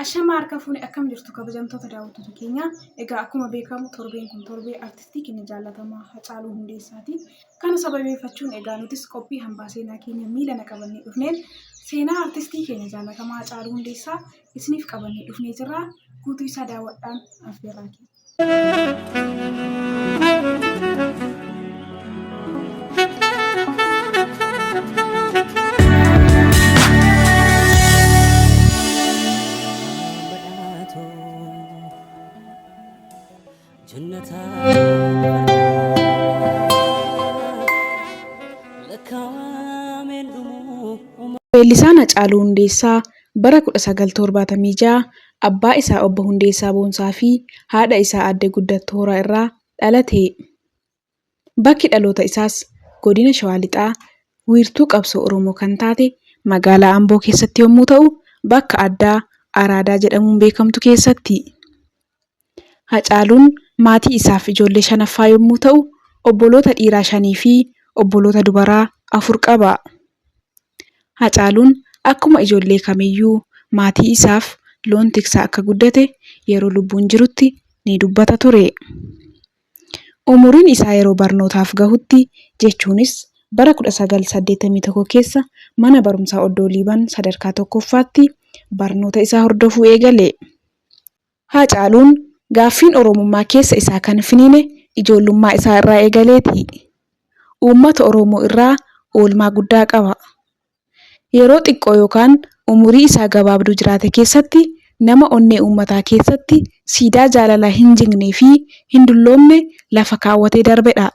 Ashama harka fuune akkam jirtu kabajamtoota daawwattoota keenya. Egaa akkuma beekamu torbeen kun torbee artistii keenya jaallatamaa Hacaaluu Hundeessaati. Kana sababeeffachuun egaa nutis qophii hambaa seenaa keenya miilana qabannee dhufneen seenaa artistii keenya jaallatamaa Hacaaluu Hundeessaa isiniif qabannee dhufnee jirra. Guutuu isaa daawwadhaan affeerraa keenya. Weellisaan Hacaaluu Hundeessaa bara 1976 abbaa isaa obbo Hundeessaa Boonsaa fi haadha isaa aadde Guddattoo Horaa irraa dhalate. Bakki dhaloota isaas godina Shawaa Lixaa wiirtuu qabsoo Oromoo kan taate magaalaa Amboo keessatti yommuu ta'u, bakka addaa Araadaa jedhamuun beekamtu keessatti. Hacaaluun maatii isaaf ijoollee shanaffaa yommuu ta'u, obboloota dhiiraa 5 fi obboloota dubaraa 4 qaba. Hacaaluun akkuma ijoollee kamiyyuu maatii isaaf loon tiksaa akka guddate yeroo lubbuun jirutti ni dubbata ture. Umuriin isaa yeroo barnootaaf gahutti jechuunis bara 1981 keessa mana barumsaa Oddoo Liiban sadarkaa tokkoffaatti barnoota isaa hordofuu eegale. Hacaaluun gaaffiin Oromummaa keessa isaa kan finiine ijoollummaa isaa irraa eegaleeti. Uummata Oromoo irraa oolmaa guddaa qaba. Yeroo xiqqoo yookaan umurii isaa gabaabduu jiraate keessatti nama onnee uummataa keessatti siidaa jaalalaa hin jignee fi hin dulloomne lafa kaawwatee darbedha.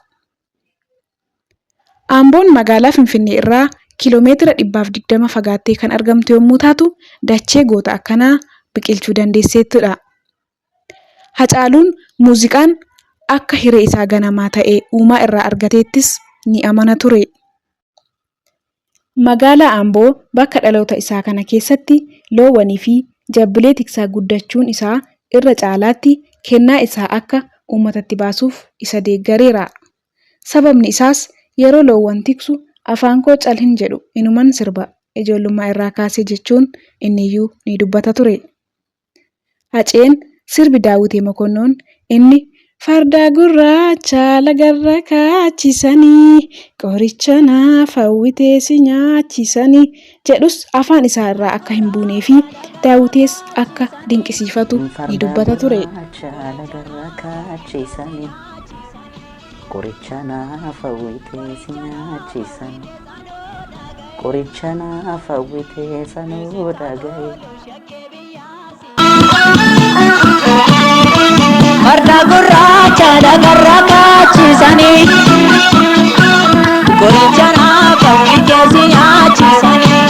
Amboon magaalaa Finfinnee irraa kiiloomeetira 120 fagaattee kan argamtu yommuu taatu, dachee goota akkanaa biqilchuu dandeesseettudha. Hacaaluun muuziqaan akka hiree isaa ganamaa ta'ee uumaa irraa argateettis ni amana ture. Magaalaa Amboo bakka dhaloota isaa kana keessatti loowwanii fi jabbilee tiksaa guddachuun isaa irra caalaatti kennaa isaa akka uummatatti baasuuf isa deeggareera. Sababni isaas yeroo loowwan tiksu afaan koo cal hin jedhu inuman sirba ijoollummaa irraa kaasee jechuun inniyyuu ni dubbata ture. Haceen sirbi Daawitee Mokonnoon inni farda gurraacha lagarra kaachisanii qoricha naaf hawwitee si nyaachisanii jedhus afaan isaa irraa akka hin buunee fi Daawitees akka dinqisiifatu ni dubbata ture. Qoricha naaf hawwitee si nyaachisanii qoricha naaf hawwitee sanuu dhagaye. Farda gurraacha lagarra kaachisanii qoricha naaf hawwitee si nyaachisanii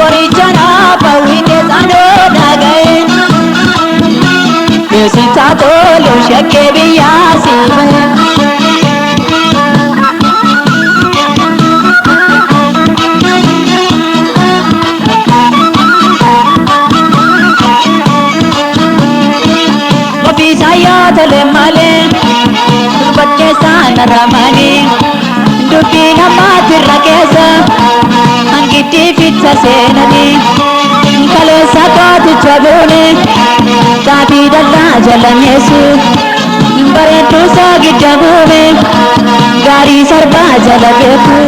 qoricha naaf hawwitee sanuu dhagaye. Beeksisa tolu shakkee biyyaa siifate. Tole malee bakkeessa naramanii dubbii namaatti irra keessa hangitti fitsa seenanii kaleessa kooticha buune taatii dallaa jalameessu bareedduu isaa gidda buume gaarii sarbaa jala beeku.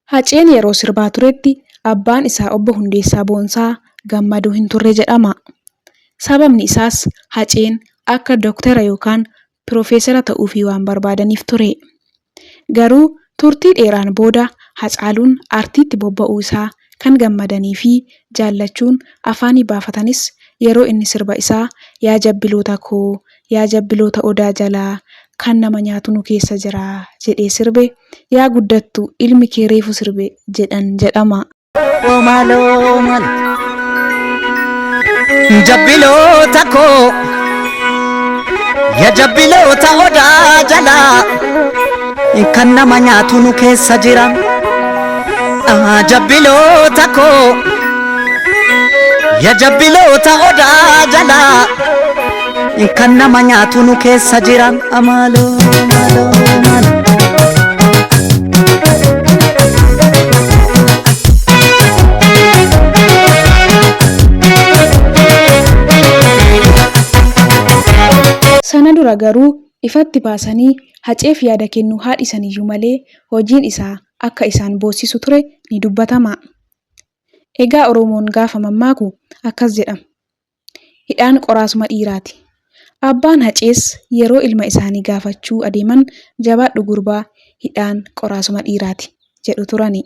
Haceen yeroo sirbaa turetti abbaan isaa obbo Hundeessaa Boonsaa gammaduu hin turre jedhama. Sababni isaas Haceen akka dooktara yookaan piroofeesara ta'uufii waan barbaadaniif ture. Garuu turtii dheeraan booda Hacaaluun aartiitti bobba'uu isaa kan gammadanii fi jaallachuun afaanii baafatanis yeroo inni sirba isaa yaa jabbiloota koo yaa jabbiloota odaa jalaa kan nama nyaatu nu keessa jira jedhee sirbe yaa guddattu ilmi kee reefu sirbe jedhan jedhama. Jabbiloota koo yaa jabbiloota odaa jalaa kan nama nyaatu nu keessa jira. Jabbiloota koo yaa jabbiloota odaa jalaa kan nama nyaatu nu keessa jira. Amaaloo maaloo maaloo. dura garuu ifatti baasanii Haceef yaada kennuu haadhisaniyyuu malee hojiin isaa akka isaan boosisu ture ni dubbatama. Egaa Oromoon gaafa mammaaku akkas jedhama. Hidhaan qoraasuma dhiiraati. Abbaan Hacees yeroo ilma isaanii gaafachuu adeeman jabaadhu gurbaa hidhaan qoraasuma dhiiraati jedhu turani.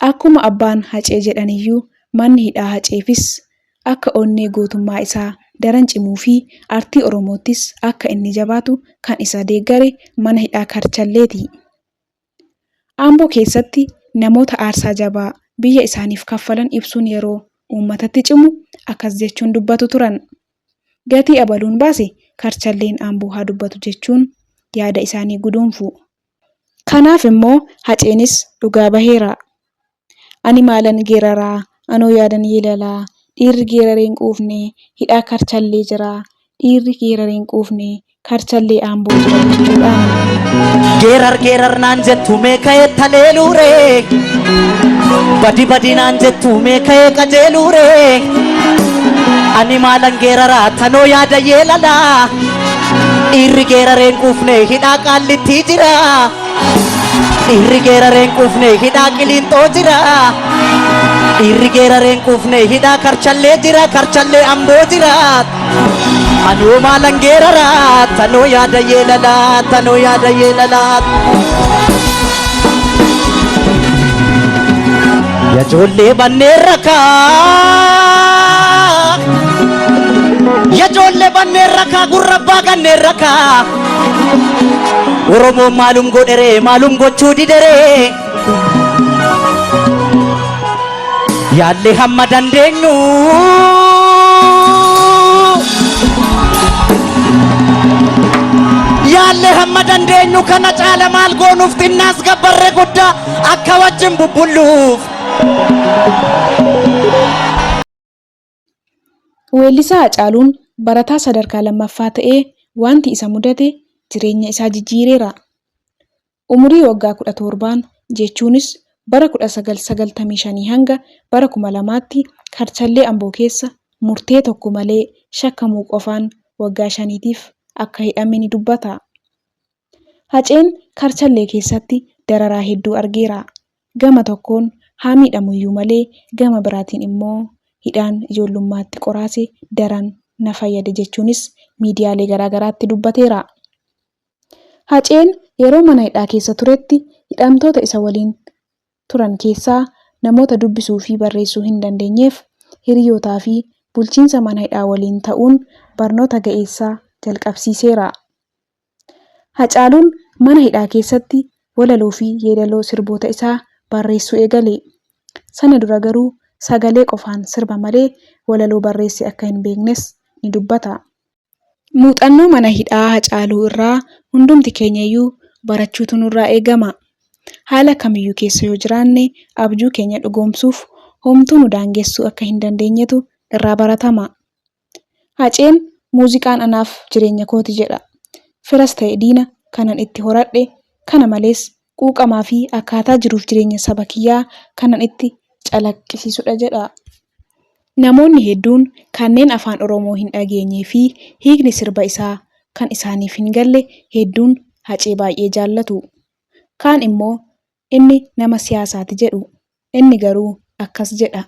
Akkuma abbaan Hacee jedhaniyyuu manni hidhaa Haceefis akka onnee gootummaa isaa daran cimuu fi aartii Oromoottis akka inni jabaatu kan isa deeggare mana hidhaa Karchalleeti. Amboo keessatti namoota aarsaa jabaa biyya isaaniif kaffalan ibsuun yeroo uummatatti cimu akkas jechuun dubbatu turan. Gatii abaluun baase Karchalleen Amboo haa dubbatu jechuun yaada isaanii guduunfu. Kanaaf immoo Haceenis dhugaa baheera. Ani maalan geeraraa anoo yaadan yeelalaa dhiirri geerareen quufne hidhaa Karchallee jira dhiirri geerareen quufne Karchallee Amboo jira jechuudhaan. Geerar naan jettu meeqa'ee taleeluure badi naan jettu meeqa'ee qajeeluure ani maalan geeraraa tanoo yaada yeelalaa dhiirri geerareen quufne hidhaa Qaallittii jira dhiirri geerareen quufne hidhaa Qiliinxoo jira dhiirri geerareen quufne hidhaa Karchallee jira Karchallee Amboo jira anoo maalan geeraraa tanoo yaada yeelalaa tanoo yaada yeelalaa. Yajoollee banneen rakaa yajoollee banneen rakaa gurrabbaa ganneen rakaa Oromoon maalum godheree maalum gochuu dideree yaallee hamma dandeenyu yaallee hamma dandeenyu kana caala maal goonuuf xinnaas gabbarree guddaa akka wajjin bubbulluuf. Weellisaa Hacaaluun barataa sadarkaa lammaffaa ta'ee wanti isa mudate jireenya isaa jijjiireera. Umurii waggaa 17 jechuunis bara 1995 hanga bara 2000tti Karchallee Amboo keessa murtee tokko malee shakkamuu qofaan waggaa 5tiif akka hidhame ni dubbata. Haceen Karchallee keessatti dararaa hedduu argeera. Gama tokkoon haa miidhamuyyuu malee gama biraatiin immoo hidhaan ijoollummaatti qoraase daran na fayyade jechuunis miidiyaalee garaagaraatti dubbateera. Haceen yeroo mana hidhaa keessa turetti hidhamtoota isa waliin turan keessaa namoota dubbisuu fi barreessuu hin dandeenyeef hiriyootaa fi bulchiinsa mana hidhaa waliin ta'uun barnoota ga'eessaa jalqabsiiseera. Hacaaluun mana hidhaa keessatti walaloo fi yeedaloo sirboota isaa barreessuu eegale. Sana dura garuu sagalee qofaan sirba malee walaloo barreesse akka hin beeknes ni dubbata. Muuxannoo mana hidhaa Hacaaluu irraa hundumti keenyayyuu barachuutu nurraa eegama. Haala kamiyyuu keessa yoo jiraanne abjuu keenya dhugoomsuuf homtuu nu daangessuu akka hin dandeenyetu irraa baratama. Haceen muuziqaan anaaf jireenya kooti jedha. Firas ta'e diina kanan itti horadhe kana malees quuqamaa fi akkaataa jiruuf jireenya saba kiyyaa kanan itti calaqqisiisudha jedha. Namoonni hedduun kanneen afaan Oromoo hin dhageenyee fi hiikni sirba isaa kan isaaniif hin galle hedduun Hacee baay'ee jaallatu. Kaan immoo inni nama siyaasaati jedhu. Inni garuu akkas jedha.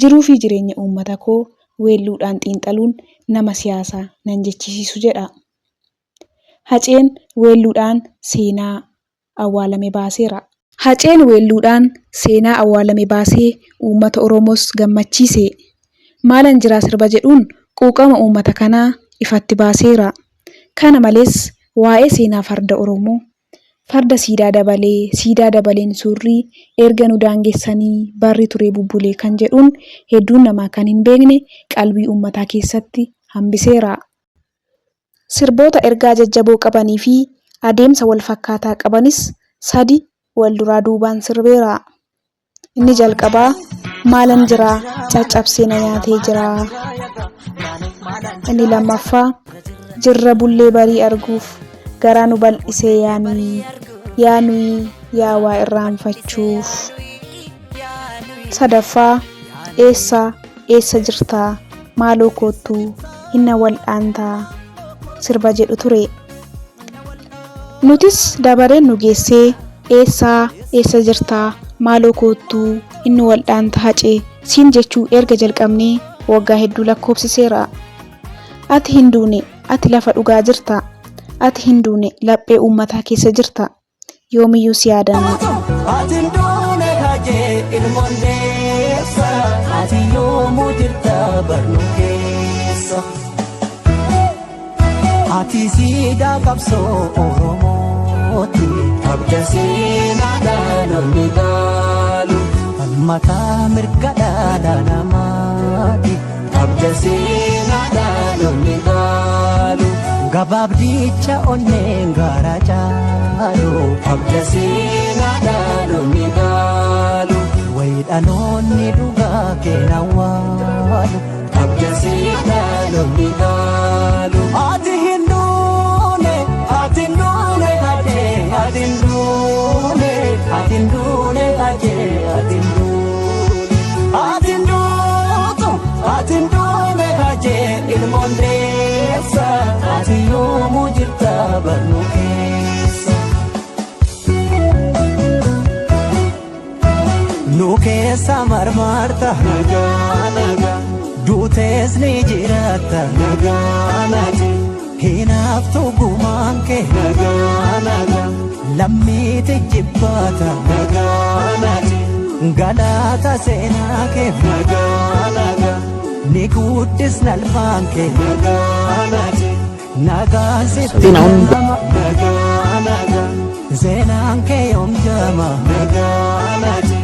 Jiruu fi jireenya uummata koo weelluudhaan xiinxaluun nama siyaasaa nan jechisiisu jedha. Haceen weelluudhaan seenaa awwaalame baaseera. Haceen weelluudhaan seenaa awwaalame baasee uummata Oromoos gammachiise. Maalan jiraa sirba jedhuun quuqama uummata kanaa ifatti baaseera. Kana malees waa'ee seenaa farda Oromoo farda siidaa dabaleen suurrii erga nu daangessanii barri turee bubbulee kan jedhuun hedduun namaa kan hin beekne qalbii uummataa keessatti hambiseera. Sirboota ergaa jajjaboo qabanii fi adeemsa wal fakkaataa qabanis 3 wal duraa duubaan sirbeera. Inni jalqabaa maalan jiraa caccabsee na nyaatee jiraa. Inni lammaffaa jirra bullee barii arguuf garaa nu bal'isee yaanuu yaa waa irraanfachuuf. Sadaffaa eessa jirtaa maaloo koottuu hinna wal'aantaa sirba jedhu ture. Nutis dabareen nu geessee eessa jirtaa maaloo koottuu inni wal'aantaa hacee siin jechuu erga jalqabnee waggaa hedduu lakkoofsiseera. Ati hin duune ati lafa dhugaa jirta. Ati hin duune laphee uummataa keessa jirta. Yoomiyyuu si yaadanna. Ati hin duune hajee ilmoon deessa. Ati yoomuu jirta barnuu keessa. Ati siidaa qabsoo Oromooti. Abda seenaadhaan onni gaalu. Falmataa mirga dhala namaati. Abda seenaadhaan onni gaalu. Gabaabdicha onneen gara caalu. Abda seenaadhaan onni gaalu. Wayidhaloonni dhugaa keena waalu. Abda seenaadhaan onni gaalu. Ati hin duune hajee ati hin duune ati hin duune hajee ati hin duune ati hin duutu ati hin duune hajee ilmoon deessa. Ati yoomuu jirta barnuu keessa. Nu keessa marmarta nagaa duutees ni jiraata nagaa hinaaftu gumaan kee nagaa lammiiti jibbaata nagaa galaata seenaa kee nagaa ni guddis nalfaan kee nagaa sitti nama nagaa seenaan kee yoom jama nagaa.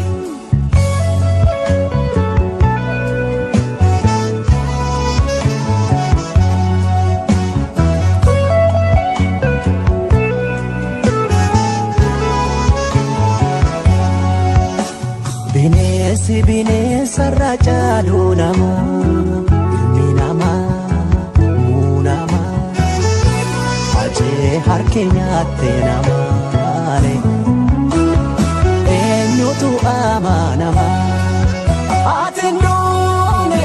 Bineensa irraa caalu namaa ilmi namaa muu namaa hajee harki nyaatte namaale eenyutu amanamaa. Ati hin duune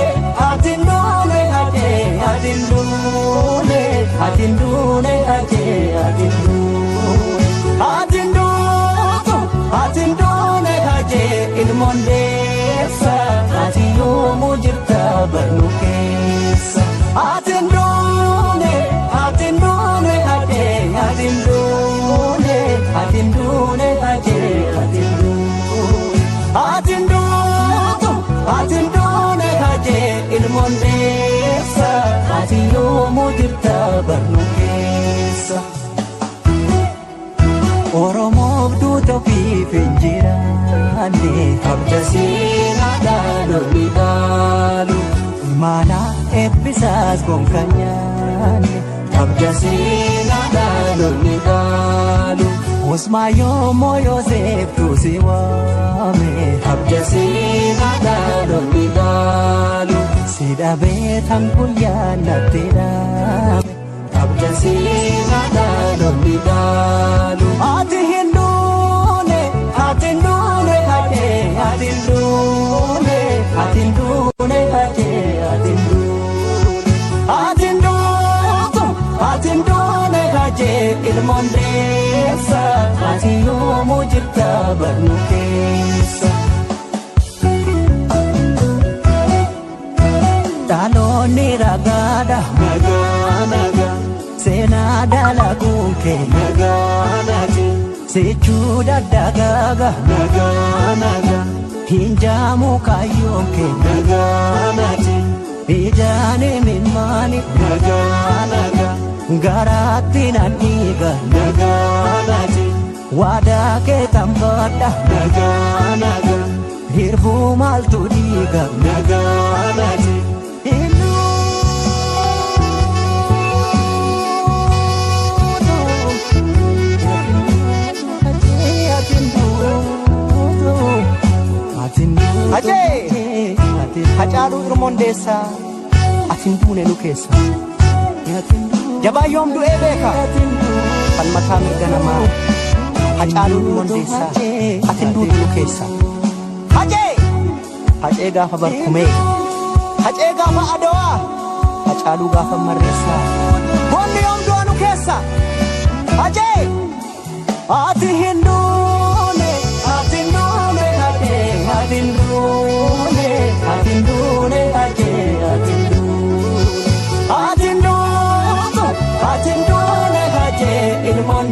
hajee ati hin duune ati hin duune hajee ati hin duune ati hin duutu ati hin duune hajee ilmoon deessa. Ati yoomuu jirta barnuu keessa. Ati hin duune hajee ati hin duune ati hin duune hajee ati hin duune ati hin duutu ati hin duune hajee ilmoon deessa. Ati yoomuu jirta barnuu keessa. Oromoof duuta ofiif hin jiraanne. Abda seenaadhaan onni gaalu. Imaana eebbisaas gonka nyaanne. Abda seenaadhaan onni gaalu. Osmaa yoommoo Yooseeftu si waame. Abda seenaadhaan onni gaalu. Si dhabee tan guyyaa natti dhaame. Abda seenaadhaan onni gaalu. Ati hin duune hajee ati hin duune ati hin duune hajee ati hin duune ati hin duutu ati hin duune hajee ilmoon deessa. Ati yoomuu jirta barnuu keessa. Dhaloonni ragaadha nagaa seenaa dalaguun kee nagaa sichuu daddagaaga nagaa hin jaamu kaayyoon kee nagaa ijaan imimmaani nagaa garaatti nan dhiiga nagaa waadaa kee tambaadha nagaa hirbuu maaltu dhiiga nagaa. Hajee Hacaaluu Irmoon deessaa. Ati hin duune nu keessa. Jabaa yoom du'ee beeka. Falmataa mirga namaa. Hacaaluu Irmoon deessaa. Ati hin duune nu keessa. Hajee gaafa barkumee. Hajee gaafa Adawaa. Hacaaluu gaafa marreessa Boonni yoom du'a nu keessa Hajee Ati hinduune Hajee Ati hinduune Hajee ilmoon